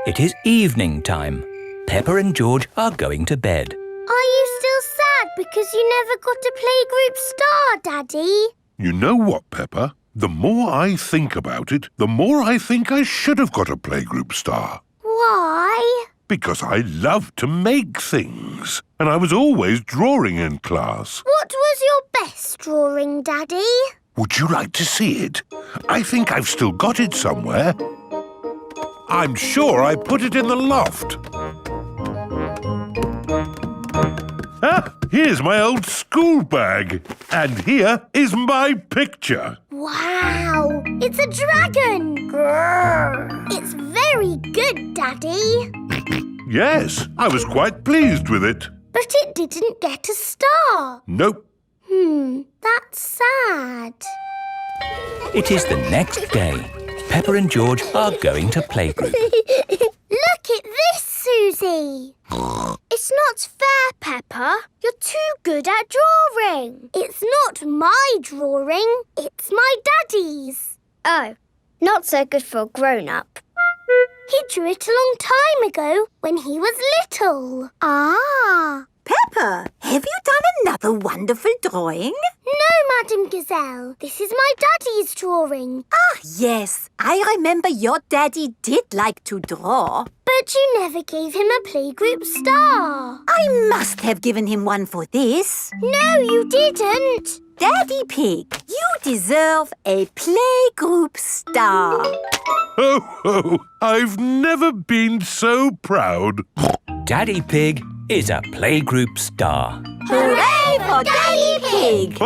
A: It is evening time. Peppa and George are going to bed.
D: Are you still sad because you never got a playgroup star, Daddy?
B: You know what, Peppa? The more I think about it, the more I think I should have got a playgroup star.
D: Why?
B: Because I love to make things, and I was always drawing in class.
D: What was your best drawing, Daddy?
B: Would you like to see it? I think I've still got it somewhere. I'm sure I put it in the loft. Here's my old school bag. And here is my picture.
D: Wow! It's a dragon! Grrr. It's very good, Daddy.
B: Yes, I was quite pleased with it.
D: But it didn't get a star.
B: Nope.
D: That's sad.
A: It is the next day. Peppa and George are going to playgroup.
D: Look at this, Suzy. It's not fair, Peppa. You're too good at drawing. It's not my drawing. It's my daddy's. Oh, not so good for a grown-up. He drew it a long time ago when he was little. Ah.
G: Peppa, have you done another wonderful drawing?
D: No, Madam Gazelle. This is my daddy's drawing.
G: Ah, yes. I remember your daddy did like to draw.
D: But you never gave him a playgroup star.
G: I must have given him one for this.
D: No, you didn't.
G: Daddy Pig, you deserve a playgroup star.
B: Oh, I've never been so proud.
A: Daddy Pig is a playgroup star.
G: Hooray for Daddy Pig!